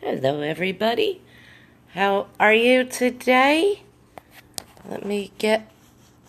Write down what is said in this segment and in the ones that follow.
Hello, everybody. How are you today? Let me get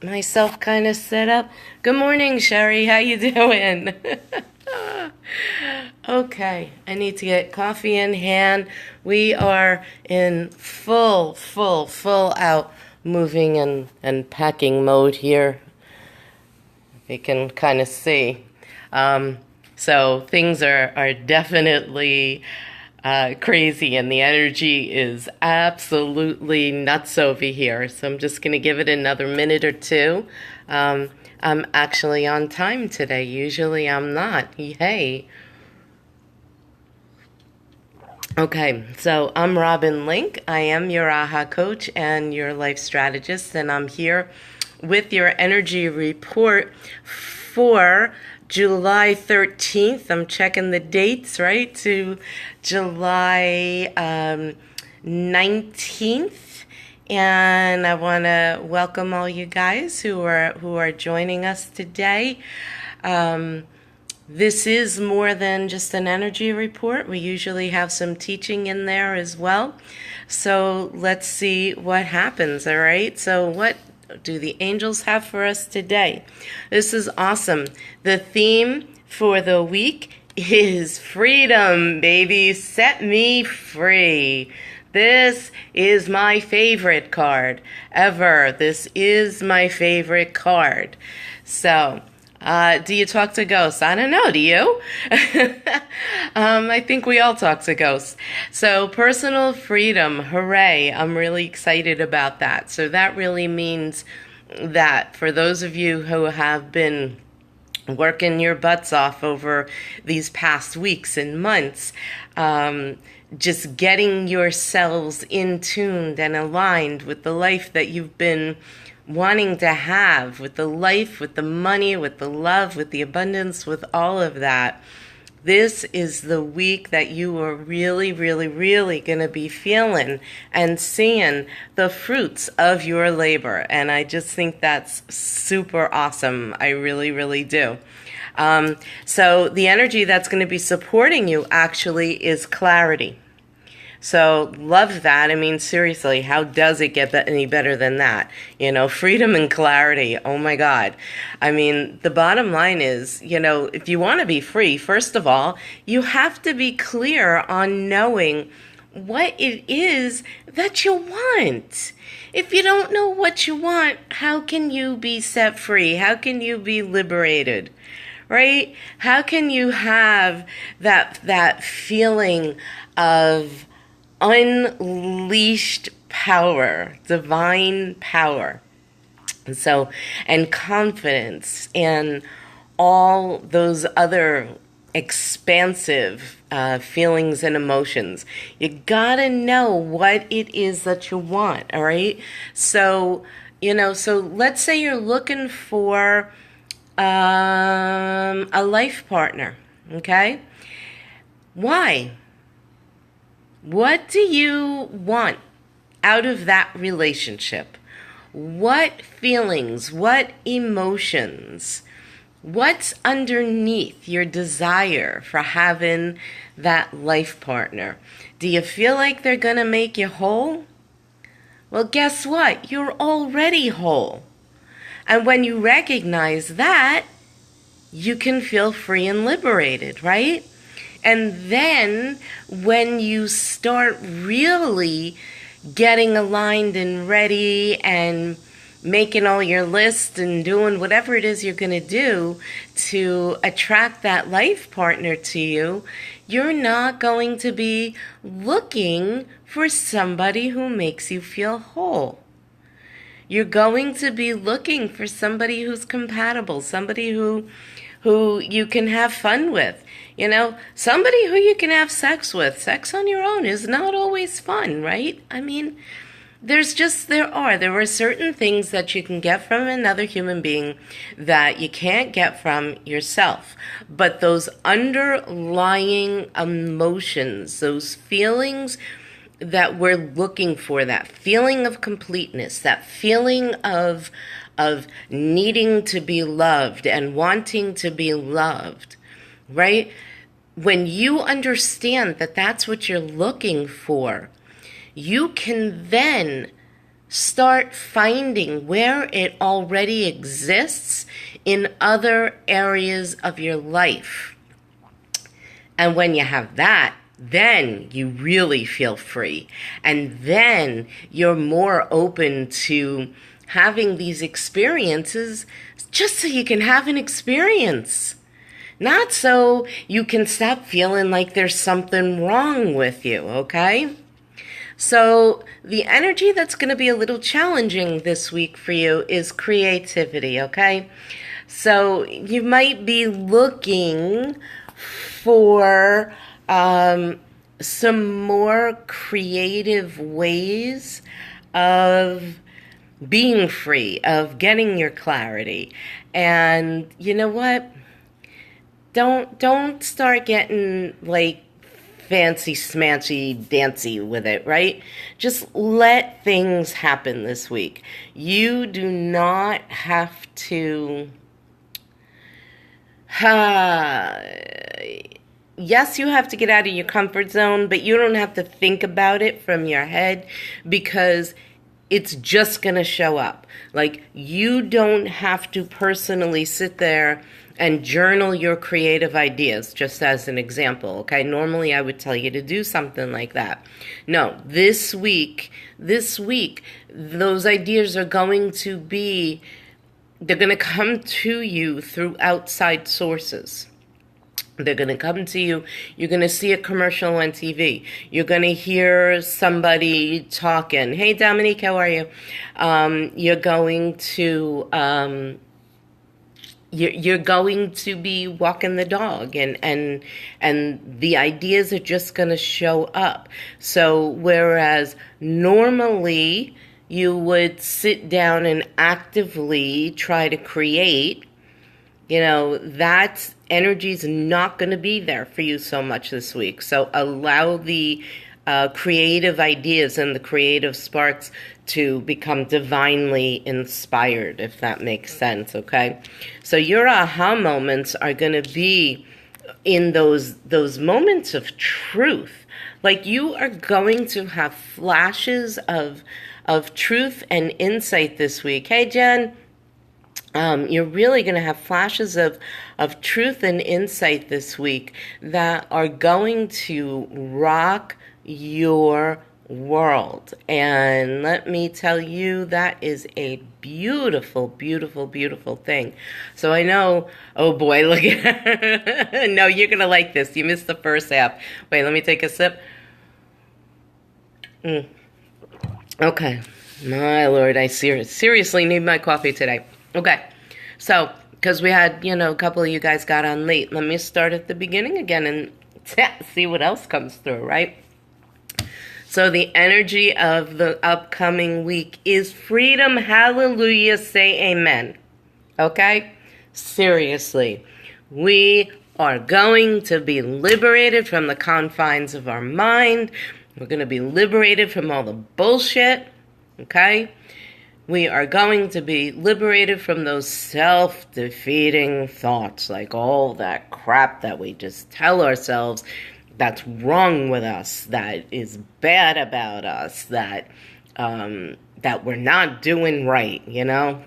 myself kind of set up. Good morning, Sherry. How you doing? Okay, I need to get coffee in hand. We are in full out moving and packing mode here. You can kind of see. So things are definitely crazy, and the energy is absolutely nuts over here. So I'm just going to give it another minute or two. I'm actually on time today. Usually I'm not. Hey. Okay, so I'm Robin Link. I am your AHA coach and your life strategist, and I'm here with your energy report for July 13th. I'm checking the dates, right, to July 19th. And I want to welcome all you guys who are joining us today. This is more than just an energy report. We usually have some teaching in there as well. So let's see what happens, all right? So what do the angels have for us today? This is awesome. The theme for the week is freedom, baby. Set me free. This is my favorite card ever. This is my favorite card. So, do you talk to ghosts? I don't know. Do you? I think we all talk to ghosts. So personal freedom, hooray. I'm really excited about that. So that really means that for those of you who have been working your butts off over these past weeks and months, just getting yourselves in tuned and aligned with the life that you've been wanting to have, with the life, with the money, with the love, with the abundance, with all of that. This is the week that you are really going to be feeling and seeing the fruits of your labor. And I just think that's super awesome. I really do. So the energy that's going to be supporting you actually is clarity. So love that. I mean, seriously, how does it get any better than that? You know, freedom and clarity. Oh my God. I mean, the bottom line is, you know, if you want to be free, first of all, you have to be clear on knowing what it is that you want. If you don't know what you want, how can you be set free? How can you be liberated? Right? How can you have that feeling of unleashed power, divine power, and confidence, and all those other expansive feelings and emotions? You gotta know what it is that you want, all right? So, you know, so let's say you're looking for a life partner, okay? Why? What do you want out of that relationship? What feelings, what emotions, what's underneath your desire for having that life partner? Do you feel like they're going to make you whole? Well, guess what? You're already whole. And when you recognize that, you can feel free and liberated, right? And then when you start really getting aligned and ready and making all your lists and doing whatever it is you're going to do to attract that life partner to you, you're not going to be looking for somebody who makes you feel whole. You're going to be looking for somebody who's compatible, somebody who you can have fun with. You know, somebody who you can have sex with. Sex on your own is not always fun, right? I mean, there are certain things that you can get from another human being that you can't get from yourself. But those underlying emotions, those feelings that we're looking for, that feeling of completeness, that feeling of needing to be loved and wanting to be loved, right? when you understand that that's what you're looking for, you can then start finding where it already exists in other areas of your life. And when you have that, then you really feel free. And then you're more open to having these experiences just so you can have an experience. Not so you can stop feeling like there's something wrong with you, okay? So the energy that's going to be a little challenging this week for you is creativity, okay? So you might be looking for some more creative ways of being free, of getting your clarity. And you know what? Don't start getting like fancy smancy dancy with it, right? Just let things happen this week. You do not have to yes, you have to get out of your comfort zone, but you don't have to think about it from your head, because it's just going to show up. Like, you don't have to personally sit there and journal your creative ideas, just as an example, okay? Normally I would tell you to do something like that. No, this week, those ideas are going to be, they're going to come to you through outside sources. They're going to come to you. You're going to see a commercial on TV. You're going to hear somebody talking. Hey, Dominique, how are you? You're going to you're going to be walking the dog, and the ideas are just going to show up. So whereas normally you would sit down and actively try to create, you know, that energy's not going to be there for you so much this week. So allow the creative ideas and the creative sparks to become divinely inspired, if that makes sense, okay? So your aha moments are going to be in those moments of truth. Like, you are going to have flashes of truth and insight this week. Hey, Jen. You're really going to have flashes of truth and insight this week that are going to rock your world. And let me tell you, that is a beautiful, beautiful, beautiful thing. So I know, oh boy, look at no, you're going to like this. You missed the first half. Wait, let me take a sip. Okay. My Lord, I seriously need my coffee today. Okay, so, because we had, a couple of you guys got on late, let me start at the beginning again and see what else comes through, right? So the energy of the upcoming week is freedom. Hallelujah, say amen. Okay? Seriously, we are going to be liberated from the confines of our mind. We're going to be liberated from all the bullshit, okay? We are going to be liberated from those self-defeating thoughts, like all that crap that we just tell ourselves that's wrong with us, that is bad about us, that we're not doing right,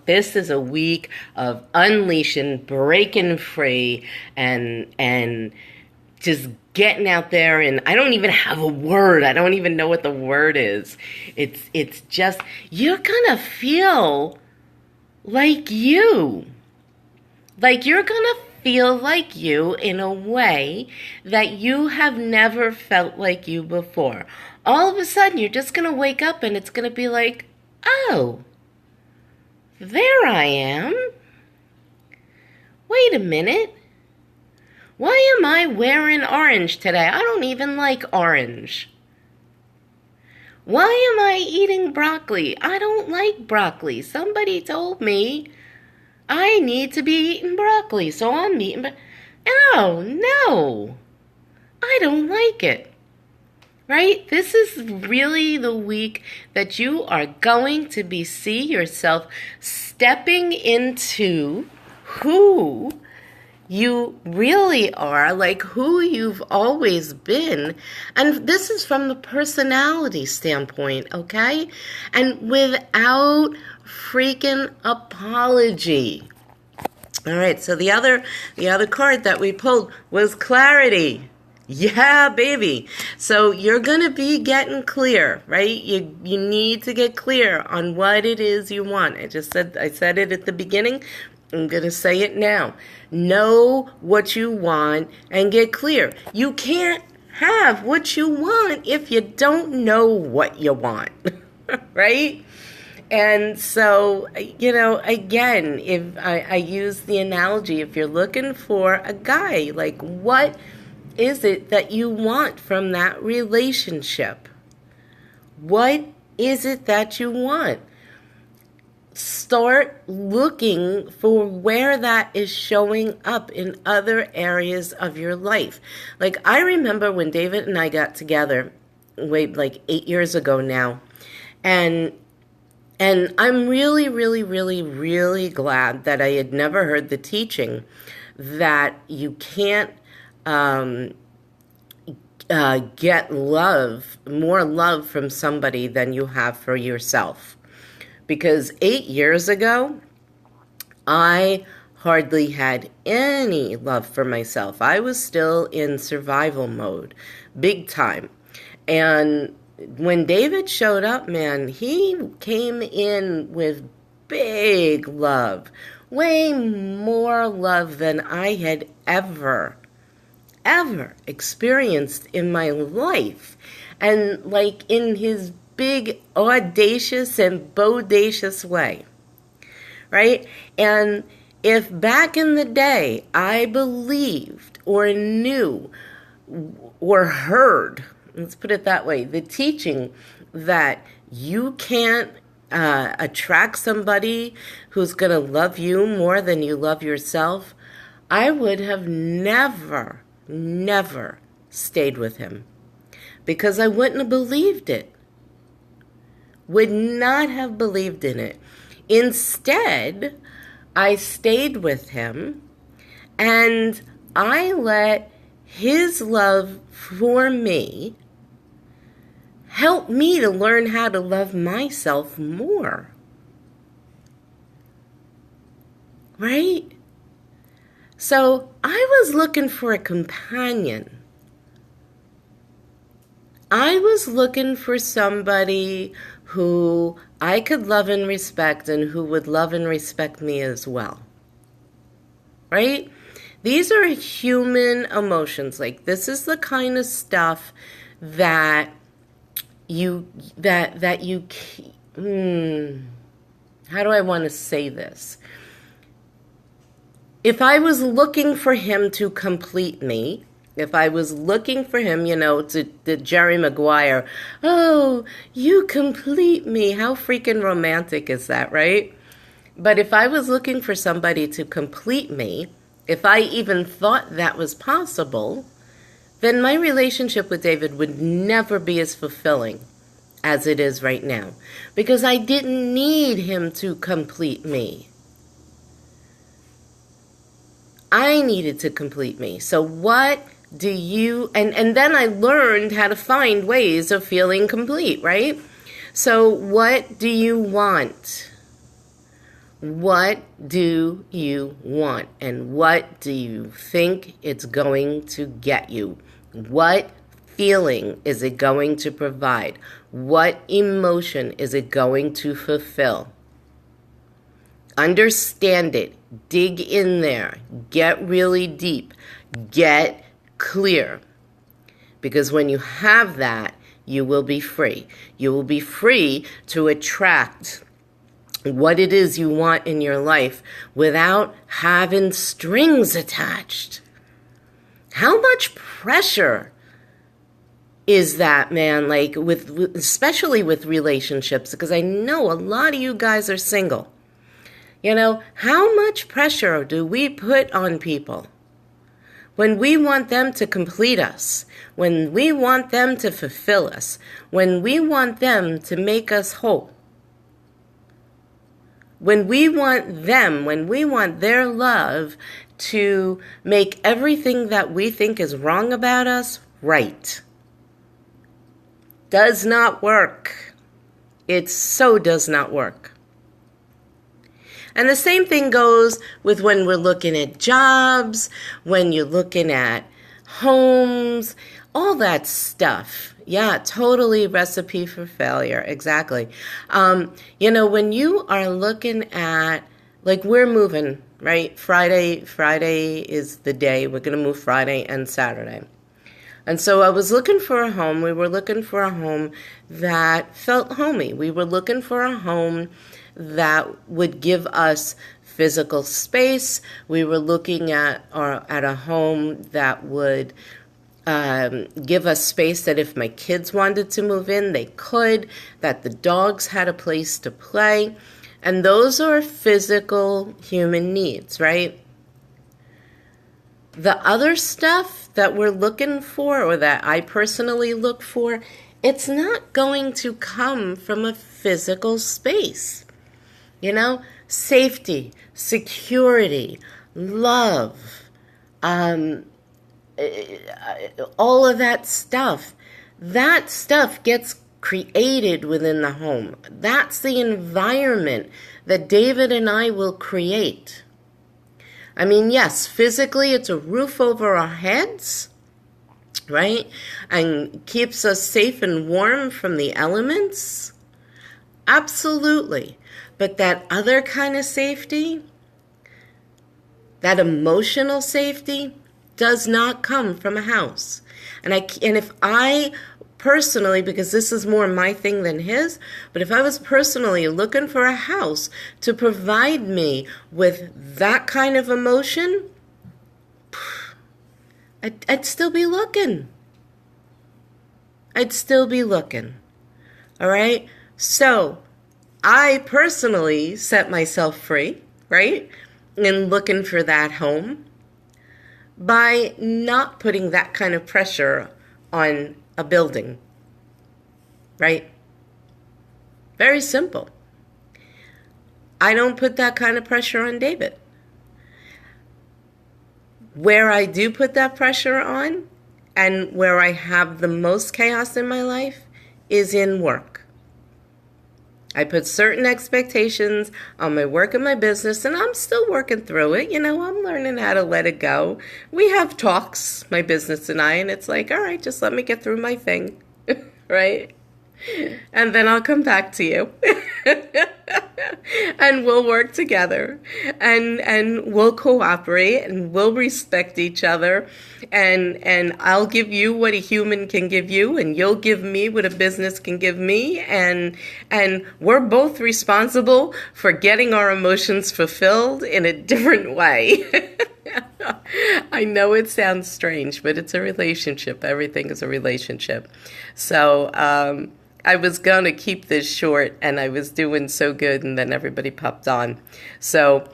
This is a week of unleashing, breaking free, and just getting out there. And I don't even have a word. I don't even know what the word is. It's just, you're gonna feel like you. Like, you're gonna feel like you in a way that you have never felt like you before. All of a sudden, you're just gonna wake up and it's gonna be like, oh, there I am. Wait a minute. Why am I wearing orange today? I don't even like orange. Why am I eating broccoli? I don't like broccoli. Somebody told me I need to be eating broccoli, so I'm eating oh, no. I don't like it. Right? This is really the week that you are going to see yourself stepping into who you really are, like who you've always been. And this is from the personality standpoint, okay? And without freaking apology. All right, so the other card that we pulled was clarity. Yeah, baby. So you're going to be getting clear, right? You need to get clear on what it is you want. I said it at the beginning. I'm going to say it now. Know what you want and get clear. You can't have what you want if you don't know what you want, right? And so, again, if I use the analogy, if you're looking for a guy, like what is it that you want from that relationship? What is it that you want? Start looking for where that is showing up in other areas of your life. Like I remember when David and I got together, like 8 years ago now, and I'm really, really, really, really glad that I had never heard the teaching that you can't get more love from somebody than you have for yourself. Because 8 years ago, I hardly had any love for myself. I was still in survival mode, big time. And when David showed up, man, he came in with big love, way more love than I had ever experienced in my life. And like in his big, audacious and bodacious way, right? And if back in the day I believed or knew or heard, let's put it that way, the teaching that you can't attract somebody who's going to love you more than you love yourself, I would have never stayed with him because I wouldn't have believed it. Would not have believed in it. Instead, I stayed with him and I let his love for me help me to learn how to love myself more. Right? So I was looking for a companion. I was looking for somebody who I could love and respect and who would love and respect me as well. Right? These are human emotions. Like this is the kind of stuff that how do I want to say this? If I was looking for him to complete me, if I was looking for him, to Jerry Maguire, oh, you complete me. How freaking romantic is that, right? But if I was looking for somebody to complete me, if I even thought that was possible, then my relationship with David would never be as fulfilling as it is right now. Because I didn't need him to complete me. I needed to complete me. So what do you, and then I learned how to find ways of feeling complete, right? So what do you want? What do you want? And what do you think it's going to get you? What feeling is it going to provide? What emotion is it going to fulfill? Understand it. Dig in there. Get really deep. Get clear. Because when you have that, you will be free. You will be free to attract what it is you want in your life without having strings attached. How much pressure is that, man? Like especially with relationships, because I know a lot of you guys are single. How much pressure do we put on people when we want them to complete us, when we want them to fulfill us, when we want them to make us whole? When we want them, when we want their love to make everything that we think is wrong about us right. Does not work. It so does not work. And the same thing goes with when we're looking at jobs, when you're looking at homes, all that stuff. Yeah, totally recipe for failure. Exactly. When you are looking at, like, we're moving, right? Friday is the day. We're going to move Friday and Saturday. And so I was looking for a home. We were looking for a home that felt homey. We were looking for a home that would give us physical space. We were looking at a home that would give us space that if my kids wanted to move in, they could, that the dogs had a place to play. And those are physical human needs, right? The other stuff that we're looking for, or that I personally look for, it's not going to come from a physical space. Safety, security, love, all of that stuff. That stuff gets created within the home. That's the environment that David and I will create. I mean, yes, physically it's a roof over our heads, right? And keeps us safe and warm from the elements. Absolutely. But that other kind of safety, that emotional safety, does not come from a house. And if I personally, because this is more my thing than his, but if I was personally looking for a house to provide me with that kind of emotion, I'd still be looking. I'd still be looking. All right? So I personally set myself free, right, in looking for that home by not putting that kind of pressure on a building, right? Very simple. I don't put that kind of pressure on David. Where I do put that pressure on, and where I have the most chaos in my life, is in work. I put certain expectations on my work and my business, and I'm still working through it. I'm learning how to let it go. We have talks, my business and I, and it's like, all right, just let me get through my thing, right? And then I'll come back to you. And we'll work together, and we'll cooperate, and we'll respect each other, and I'll give you what a human can give you, and you'll give me what a business can give me, and we're both responsible for getting our emotions fulfilled in a different way. I know it sounds strange, but it's a relationship. Everything is a relationship. So I was going to keep this short, and I was doing so good, and then everybody popped on. So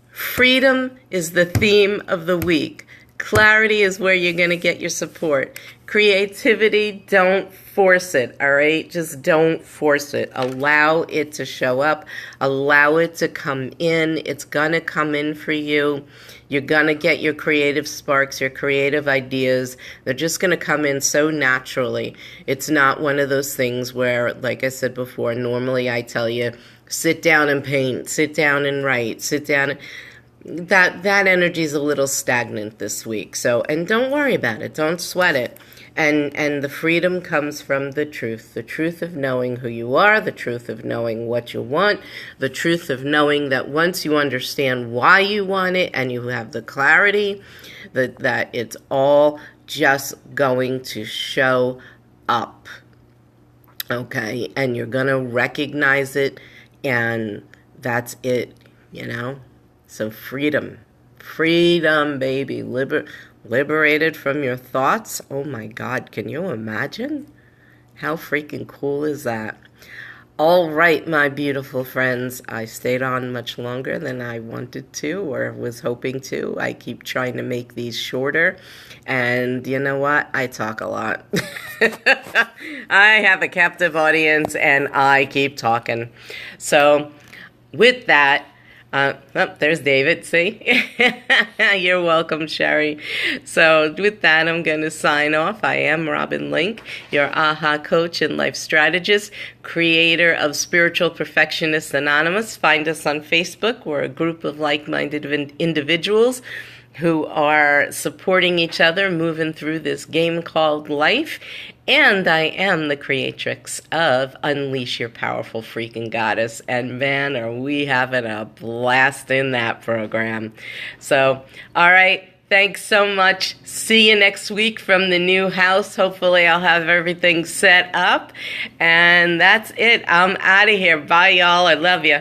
freedom is the theme of the week. Clarity is where you're going to get your support. Creativity, don't force it, all right? Just don't force it. Allow it to show up. Allow it to come in. It's going to come in for you. You're going to get your creative sparks, your creative ideas. They're just going to come in so naturally. It's not one of those things where, like I said before, normally I tell you, sit down and paint, sit down and write, sit down. That energy is a little stagnant this week. So, and don't worry about it. Don't sweat it. And the freedom comes from the truth of knowing who you are, the truth of knowing what you want, the truth of knowing that once you understand why you want it and you have the clarity, that it's all just going to show up. Okay? And you're going to recognize it, and that's it, So freedom, baby, liberated from your thoughts. Oh my God, can you imagine? How freaking cool is that? All right, my beautiful friends, I stayed on much longer than I wanted to or was hoping to. I keep trying to make these shorter, and you know what? I talk a lot. I have a captive audience, and I keep talking. So with that, There's David. See? You're welcome, Sherry. So with that, I'm going to sign off. I am Robin Link, your AHA coach and life strategist, creator of Spiritual Perfectionists Anonymous. Find us on Facebook. We're a group of like-minded individuals who are supporting each other, moving through this game called life. And I am the creatrix of Unleash Your Powerful Freaking Goddess. And man, are we having a blast in that program. So, all right. Thanks so much. See you next week from the new house. Hopefully I'll have everything set up. And that's it. I'm out of here. Bye, y'all. I love you.